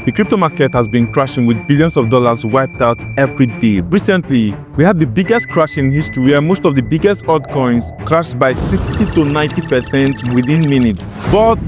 The crypto market has been crashing with billions of dollars wiped out every day. Recently, we had the biggest crash in history where most of the biggest altcoins crashed by 60 to 90% within minutes. But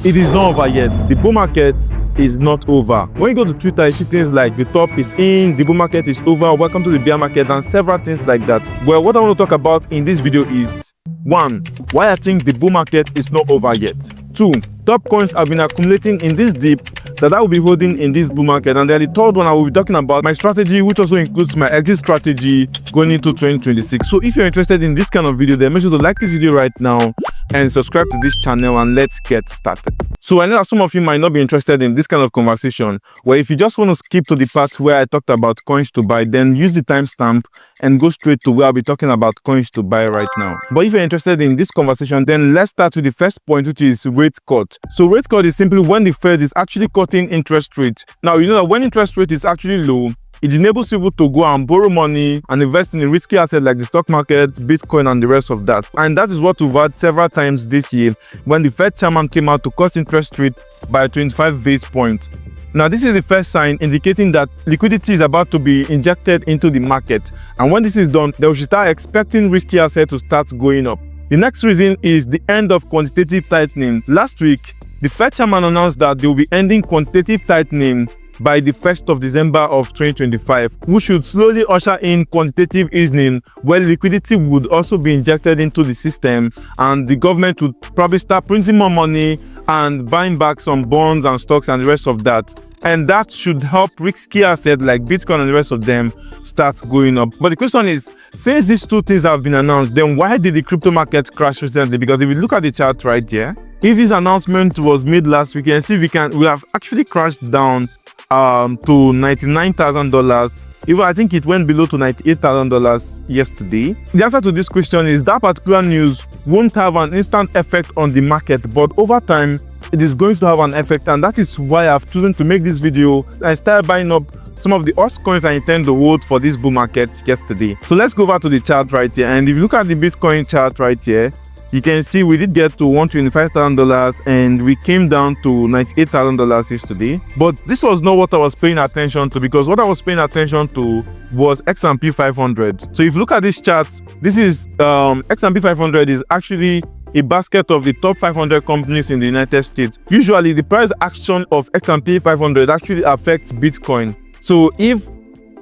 it is not over yet. The bull market is not over. When you go to Twitter, you see things like the top is in, the bull market is over, welcome to the bear market, and several things like that. Well, what I want to talk about in this video is 1. Why I think the bull market is not over yet. 2. Top coins have been accumulating in this dip that I will be holding in this bull market. And then the third one, I will be talking about my strategy, which also includes my exit strategy going into 2026. So if you're interested in this kind of video, then make sure to like this video right now and subscribe to this channel, and let's get started. So I know that some of you might not be interested in this kind of conversation, where if you just want to skip to the part where I talked about coins to buy, then use the timestamp and go straight to where I'll be talking about coins to buy right now. But if you're interested in this conversation, then let's start with the first point, which is rate cut. So rate cut is simply when the Fed is actually cutting interest rate. Now, you know that when interest rate is actually low, it enables people to go and borrow money and invest in a risky asset like the stock market, Bitcoin, and the rest of that. And that is what we've had several times this year when the Fed chairman came out to cut interest rate by 25 basis points. Now, this is the first sign indicating that liquidity is about to be injected into the market. And when this is done, they should start expecting risky assets to start going up. The next reason is the end of quantitative tightening. Last week, the Fed chairman announced that they will be ending quantitative tightening by the 1st of December of 2025, which should slowly usher in quantitative easing, where liquidity would also be injected into the system, and the government would probably start printing more money and buying back some bonds and stocks and the rest of that. And that should help risky assets like Bitcoin and the rest of them start going up. But the question is, since these two things have been announced, then why did the crypto market crash recently? Because if you look at the chart right here, if this announcement was made last week, you can see we have actually crashed down to $99,000. Even I think it went below to $98,000 yesterday. The answer to this question is that particular news won't have an instant effect on the market, but over time it is going to have an effect, and that is why I've chosen to make this video and start buying up some of the altcoins I intend to hold for this bull market yesterday. So let's go over to the chart right here, and if you look at the Bitcoin chart right here, you can see we did get to $125,000 and we came down to $98,000 yesterday. But this was not what I was paying attention to, because what I was paying attention to was S&P 500. So if you look at these charts, this is S&P 500 is actually a basket of the top 500 companies in the United States. Usually the price action of S&P 500 actually affects Bitcoin. So if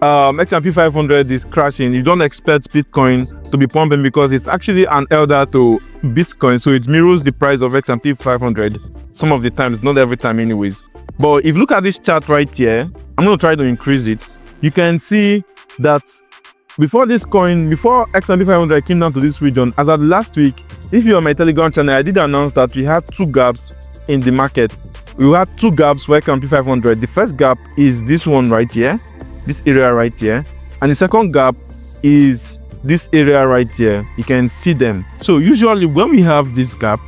S&P 500 is crashing, you don't expect Bitcoin to be pumping, because it's actually an elder to Bitcoin, so it mirrors the price of S&P 500 some of the times, not every time anyways. But if you look at this chart right here, I'm going to try to increase it. You can see that before S&P 500 came down to this region, as of last week, if you're on my Telegram channel, I did announce that we had two gaps in the market. We had two gaps for S&P 500. The first gap is this one right here, this area right here, and the second gap is this area right here. You can see them. So usually when we have this gap,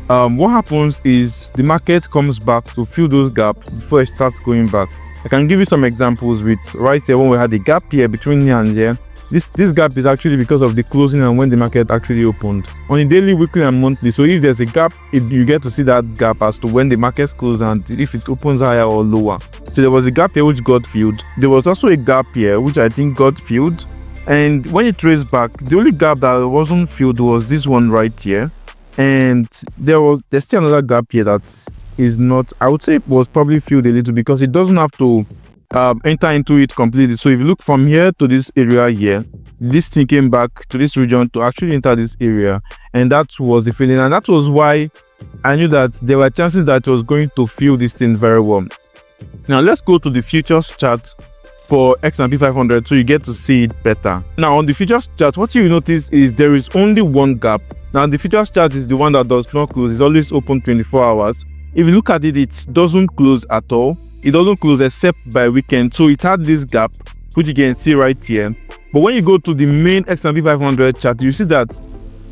what happens is the market comes back to fill those gaps before it starts going back. I can give you some examples with right here when we had the gap here between here and here. This gap is actually because of the closing and when the market actually opened on a daily, weekly, and monthly. So if there's a gap, you get to see that gap as to when the market's closed and if it opens higher or lower. So there was a gap here which got filled. There was also a gap here which I think got filled. And when it traced back, the only gap that wasn't filled was this one right here. And there's still another gap here that is not, I would say it was probably filled a little, because it doesn't have to enter into it completely. So if you look from here to this area here, this thing came back to this region to actually enter this area, and that was the feeling, and that was why I knew that there were chances that it was going to fill this thing very well. Now let's go to the futures chart for S&P 500 so you get to see it better. Now on the futures chart, what you notice is there is only one gap. Now the futures chart is the one that does not close. It's always open 24 hours. If you look at it, it doesn't close at all. It doesn't close except by weekend. So it had this gap, which you can see right here. But when you go to the main S&P 500 chart, you see that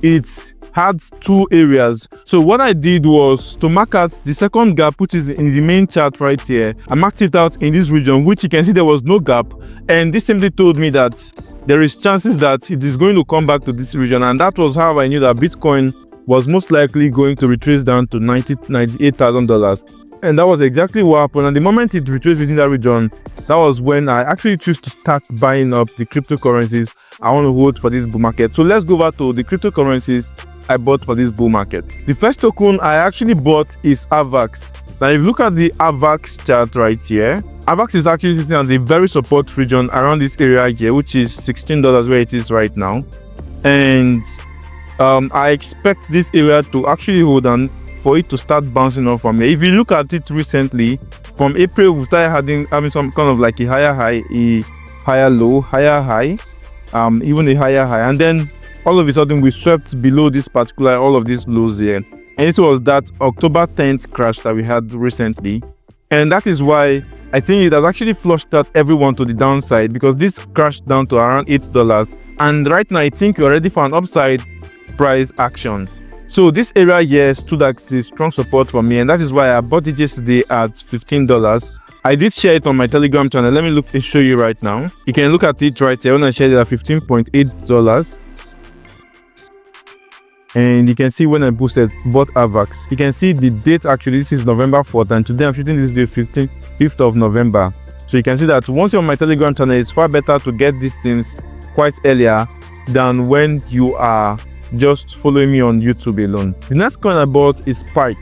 it had two areas. So what I did was to mark out the second gap, which is in the main chart right here. I marked it out in this region, which you can see there was no gap. And this simply told me that there is chances that it is going to come back to this region. And that was how I knew that Bitcoin was most likely going to retrace down to $98,000. And that was exactly what happened. And the moment it retraced within that region, that was when I actually chose to start buying up the cryptocurrencies I want to hold for this bull market. So let's go over to the cryptocurrencies I bought for this bull market. The first token I actually bought is AVAX. Now, if you look at the AVAX chart right here, AVAX is actually sitting at the very support region around this area here, which is $16 where it is right now. And I expect this area to actually hold on for it to start bouncing off from here. If you look at it recently, from April, we started having some kind of like a higher high, a higher low, higher high, even a higher high. And then all of a sudden, we swept below this particular, all of these lows here. And it was that October 10th crash that we had recently. And that is why I think it has actually flushed out everyone to the downside, because this crashed down to around $8. And right now, I think we're ready for an upside price action. So this area here stood as a strong support for me, and that is why I bought it yesterday at $15. I did share it on my Telegram channel. Let me look and show you right now. You can look at it right here when I shared it at $15.8. And you can see when I bought AVAX. You can see the date actually, this is November 4th, and today I'm shooting this day 5th of November. So you can see that once you're on my Telegram channel, it's far better to get these things quite earlier than when you are just following me on YouTube alone. The next coin I bought is Pyth.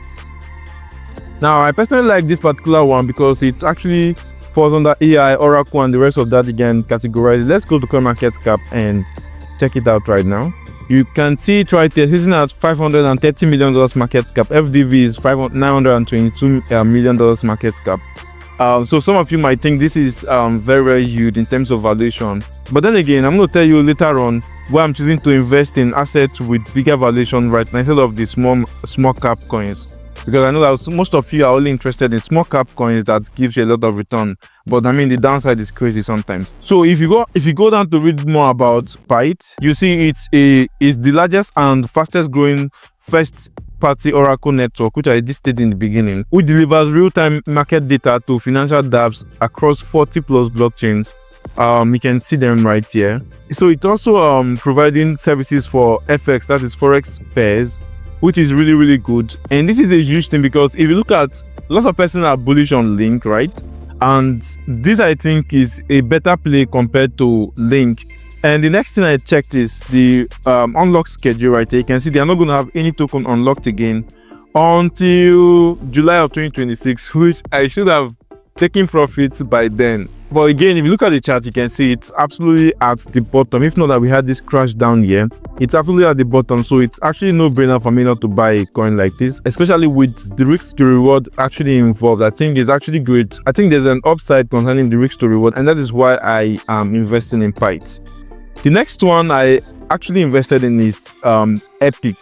Now, I personally like this particular one because it's actually falls under AI, Oracle, and the rest of that again categorized. Let's go to CoinMarketCap and check it out right now. You can see it right there, sitting at $530 million market cap. FDV is $922 million market cap. So some of you might think this is very, very huge in terms of valuation. But then again, I'm going to tell you later on why I'm choosing to invest in assets with bigger valuation right now instead of the small cap coins. Because I know that most of you are only interested in small cap coins that gives you a lot of return. But I mean, the downside is crazy sometimes. So if you go down to read more about Pyth, you see it's the largest and fastest growing first party Oracle network, which I did state in the beginning, which delivers real-time market data to financial dApps across 40 plus blockchains. You can see them right here. So it's also providing services for FX, that is Forex pairs, which is really, really good. And this is a huge thing because if you look at, lots of persons are bullish on Link, right? And this, I think, is a better play compared to Link. And the next thing I checked is the unlock schedule right here. You can see they are not going to have any token unlocked again until July of 2026, which I should have taken profits by then. But again, if you look at the chart, you can see it's absolutely at the bottom. If not that we had this crash down here, it's absolutely at the bottom. So it's actually no brainer for me not to buy a coin like this, especially with the risk to reward actually involved. I think it's actually great. I think there's an upside concerning the risk to reward, and that is why I am investing in Pyth. The next one I actually invested in is Epic.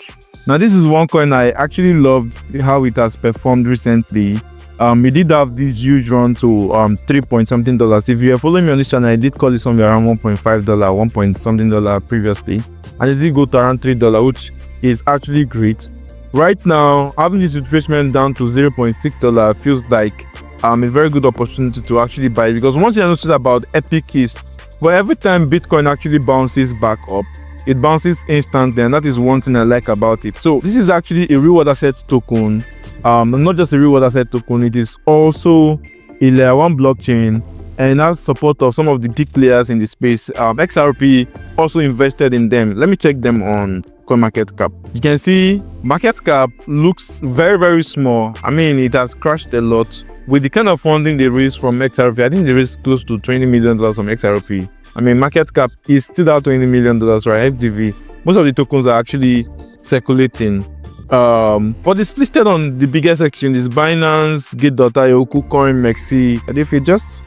Now, this is one coin I actually loved how it has performed recently. It did have this huge run to 3 point something dollars. If you are following me on this channel, I did call it somewhere around $1.5, 1 point something dollar previously, and it did go to around $3, which is actually great. Right now, having this retracement down to $0.6 feels like a very good opportunity to actually buy, because one thing I noticed about Epic is, well, every time Bitcoin actually bounces back up, it bounces instantly, and that is one thing I like about it. So this is actually a reward asset token. Not just a reward asset token, it is also a layer 1 blockchain and has support of some of the big players in the space. XRP also invested in them. Let me check them on CoinMarketCap. You can see market cap looks very, very small. I mean, it has crashed a lot. With the kind of funding they raised from XRP, I think they raised close to $20 million from XRP. I mean, market cap is still at $20 million, right? FDV. Most of the tokens are actually circulating. But it's listed on the biggest exchanges: Binance, Gate.io, KuCoin, Mexi. And if you just,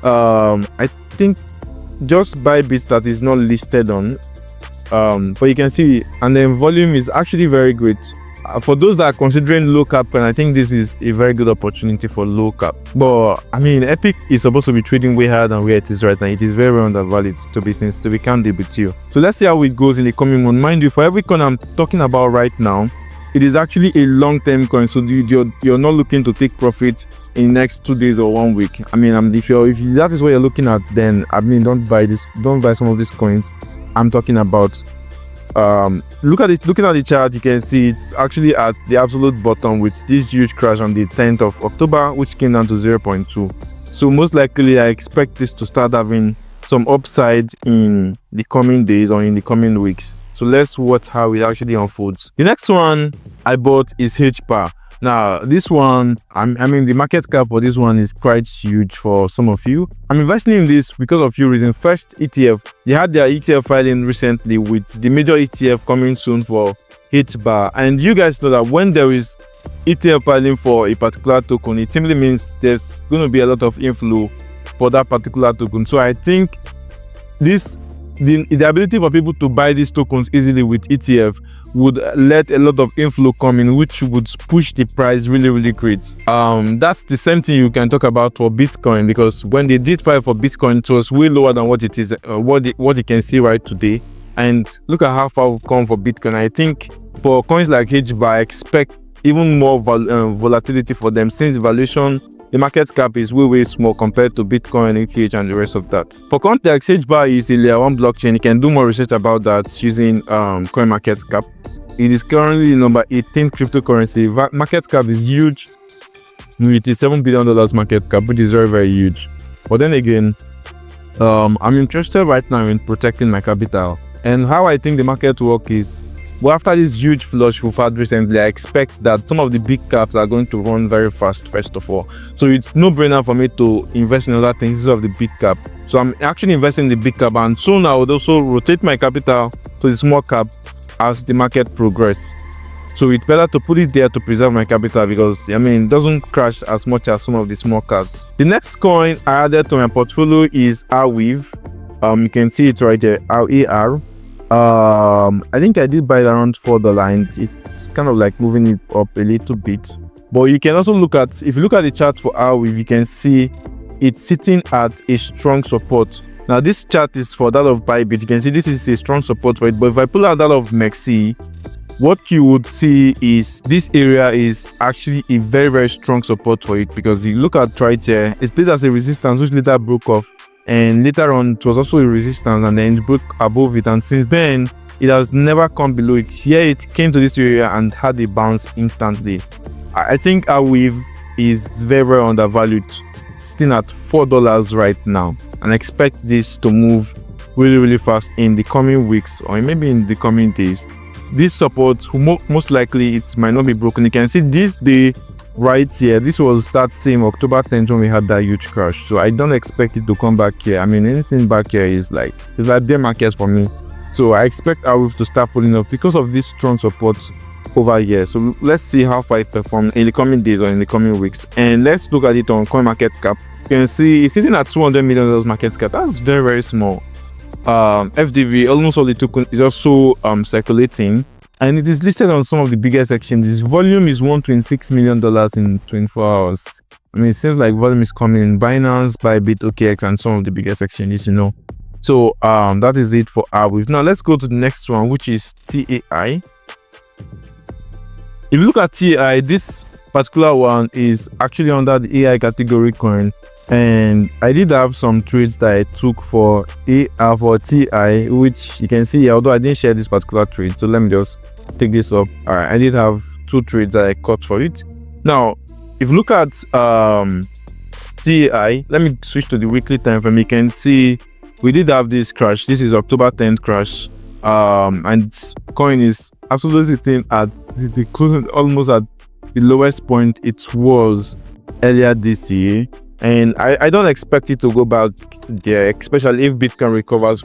I think, just Bybit that is not listed on, but you can see, and then volume is actually very great. For those that are considering low cap, and I think this is a very good opportunity for low cap. But I mean, Epic is supposed to be trading way higher than where it is right now. It is very, very undervalued, to be candid with you. So let's see how it goes in the coming month. Mind you, for every coin I'm talking about right now, it is actually a long-term coin, so you're not looking to take profit in the next 2 days or 1 week. I mean, if that is what you're looking at, then I mean, don't buy some of these coins I'm talking about. looking at the chart, you can see it's actually at the absolute bottom with this huge crash on the 10th of October, which came down to 0.2. So most likely I expect this to start having some upside in the coming days or in the coming weeks. So let's watch how it actually unfolds. The next one I bought is HBAR. Now, this one, I mean, the market cap for this one is quite huge for some of you. I'm investing in this because of few reasons. First, ETF. They had their ETF filing recently with the major ETF coming soon for HBAR. And you guys know that when there is ETF filing for a particular token, it simply means there's going to be a lot of inflow for that particular token. So I think the ability for people to buy these tokens easily with ETF would let a lot of inflow come in, which would push the price really great. That's the same thing you can talk about for Bitcoin, because when they did file for Bitcoin, it was way lower than what it is, what you can see right today. And look at how far we've come for Bitcoin. I think for coins like HBAR, I expect even more volatility for them, since valuation, the market cap is way small compared to Bitcoin, ETH, and the rest of that. For context, HBAR is a layer 1 blockchain. You can do more research about that using CoinMarketCap. It is currently the number 18th cryptocurrency. Market cap is huge. It is $7 billion market cap, which is very huge. But then again, I'm interested right now in protecting my capital. And how I think the market will work is, well, after this huge flush we've had recently, I expect that some of the big caps are going to run very fast, first of all. So it's no-brainer for me to invest in other things instead of the big cap. So I'm actually investing in the big cap, and soon I would also rotate my capital to the small cap as the market progresses. So it's better to put it there to preserve my capital, because it doesn't crash as much as some of the small caps. The next coin I added to my portfolio is ARWIV. You can see it right there, RAR. I think I did buy it around $4, and it's kind of like moving it up a little bit. But you can also if you look at the chart for ARWIV, you can see it's sitting at a strong support. Now this chart is for that of Bybit. You can see this is a strong support for it. But if I pull out that of MEXC, what you would see is this area is actually a very strong support for it, because you look at right here, it's placed as a resistance which later broke off, and later on it was also a resistance, and then it broke above it, and since then it has never come below it. Here it came to this area and had a bounce instantly. I think ARWIV is very undervalued, sitting at $4 right now, and I expect this to move really fast in the coming weeks, or maybe in the coming days. This support, most likely it might not be broken. You can see this day right here, this was that same October 10th when we had that huge crash. So I don't expect it to come back here. Anything back here is like, it's like bear markets for me. So I expect ARWIV to start falling off because of this strong support over here. So let's see how far it performs in the coming days or in the coming weeks. And let's look at it on CoinMarketCap. You can see it's sitting at $200 million market cap. That's very small. FDV, almost all the token is also circulating, and it is listed on some of the biggest exchanges. Volume is $126 million in 24 hours. It seems like volume is coming in Binance, Bybit, OKX, and some of the biggest exchanges, So that is it for ARWIV. Now let's go to the next one, which is TAI. If you look at TAI, this particular one is actually under the AI category coin. And I did have some trades that I took for TI, which you can see here, although I didn't share this particular trade. So let me just take this up. All right, I did have 2 trades that I caught for it. Now, if you look at TI, let me switch to the weekly time frame. You can see we did have this crash. This is October 10th crash. And coin is absolutely sitting at the closing, almost at the lowest point it was earlier this year. And I don't expect it to go back there, especially if Bitcoin recovers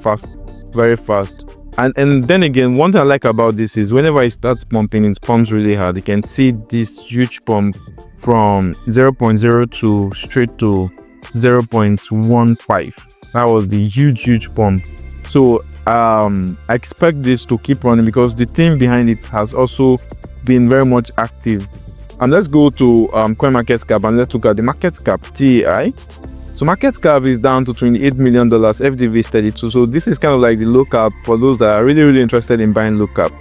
very fast. And then again, one thing I like about this is whenever it starts pumping, it pumps really hard. You can see this huge pump from 0.02 straight to 0.15. That was the huge pump. So I expect this to keep running because the team behind it has also been very much active. And let's go to CoinMarketCap and let's look at the market cap TAI. So market cap is down to $28 million, FDV is 32. So this is kind of like the low cap for those that are really interested in buying low cap.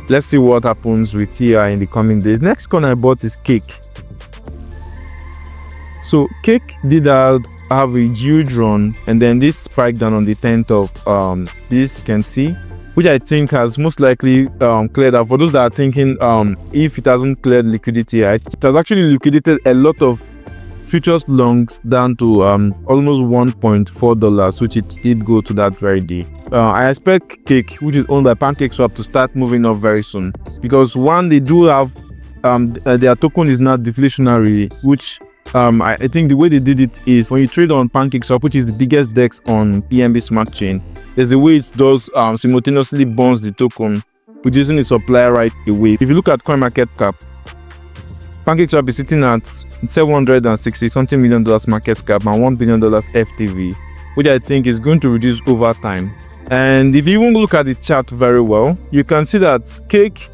Let's see what happens with TAI in the coming days. Next coin I bought is Cake. So Cake did have a huge run, and then this spiked down on the 10th of this, you can see. which I think has most likely cleared out. For those that are thinking if it hasn't cleared liquidity, it has actually liquidated a lot of futures longs down to almost $1.4, which it did go to that very day. I expect Cake, which is owned by PancakeSwap, to start moving up very soon, because one, they do have their token is not deflationary, which I think the way they did it is when you trade on PancakeSwap, which is the biggest DEX on PNB Smart Chain, there's a way it does simultaneously burns the token, reducing the supply right away. If you look at CoinMarketCap, PancakeSwap is sitting at $760 million market cap and $1 billion FTV, which I think is going to reduce over time. And if you even look at the chart very well, you can see that Cake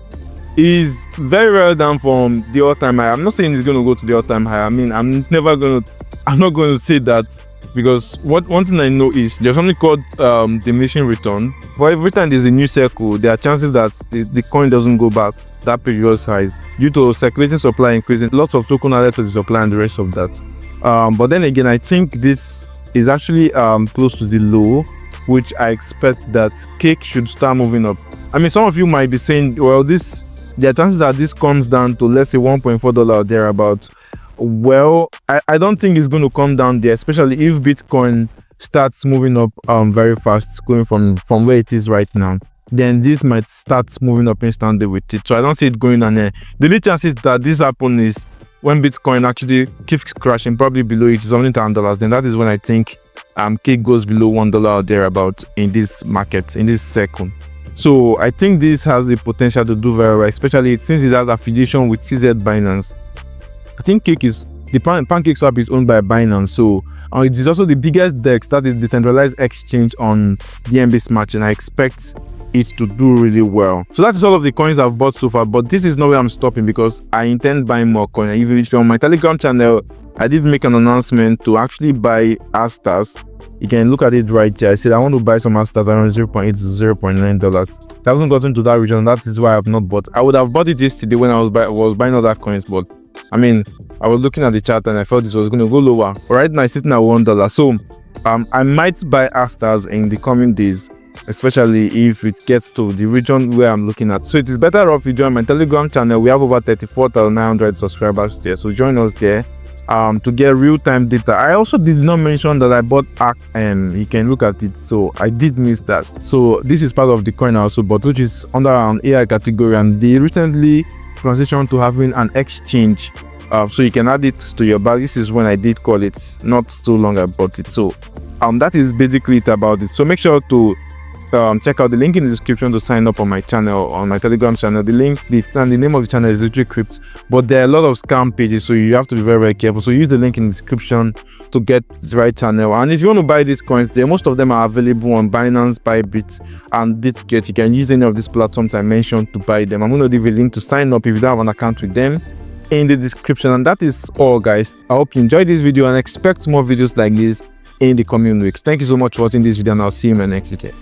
is very well down from the all-time high. I'm not saying it's going to go to the all-time high. I mean, I'm not going to say that, because one thing I know is there's something called diminishing return. But every time there's a new circle, there are chances that the coin doesn't go back that previous highs due to circulating supply increasing, lots of token added to the supply and the rest of that. But then again, I think this is actually close to the low, which I expect that Cake should start moving up. I mean, some of you might be saying, well, there are chances that this comes down to, let's say, $1.4 or thereabout. Well, I don't think it's going to come down there, especially if Bitcoin starts moving up very fast, going from where it is right now. Then this might start moving up instantly with it. So I don't see it going down there. The only chances that this happens is when Bitcoin actually keeps crashing, probably below $70,000. Then that is when I think Cake goes below $1 or thereabout in this market, in this circle. So I think this has the potential to do very well, especially since it has affiliation with CZ Binance. I think Cake is the PancakeSwap is owned by Binance, so it is also the biggest DEX, that is decentralized exchange on DNB Smart Chain. I expect it to do really well. So that is all of the coins I've bought so far, but this is not where I'm stopping, because I intend buying more coins. Even if you're on my Telegram channel, I did make an announcement to actually buy Astars. You can look at it right here. I said I want to buy some Astars around $0.8 to $0.9. It hasn't gotten to that region. That is why I have not bought. I would have bought it yesterday when I was buying other coins, but I mean, I was looking at the chart and I thought this was going to go lower. But right now it's sitting at $1. So I might buy Astars in the coming days, especially if it gets to the region where I'm looking at. So it is better off you join my Telegram channel. We have over 34,900 subscribers there, so join us there to get real-time data. I also did not mention that I bought ARC, and you can look at it, so I did miss that. So this is part of the coin I also bought, which is under an AI category, and they recently transitioned to having an exchange, so you can add it to your bag. This is when I did call it, not too long I bought it. So that is basically it about it. So make sure to check out the link in the description to sign up on my channel, on my Telegram channel. The name of the channel is literally Crypt, but there are a lot of scam pages, so you have to be very, very careful. So use the link in the description to get the right channel. And if you want to buy these coins, most of them are available on Binance, Bybit, and Bitget. You can use any of these platforms I mentioned to buy them. I'm going to leave a link to sign up if you don't have an account with them in the description. And that is all, guys. I hope you enjoyed this video and expect more videos like this in the coming weeks. Thank you so much for watching this video, and I'll see you in my next video.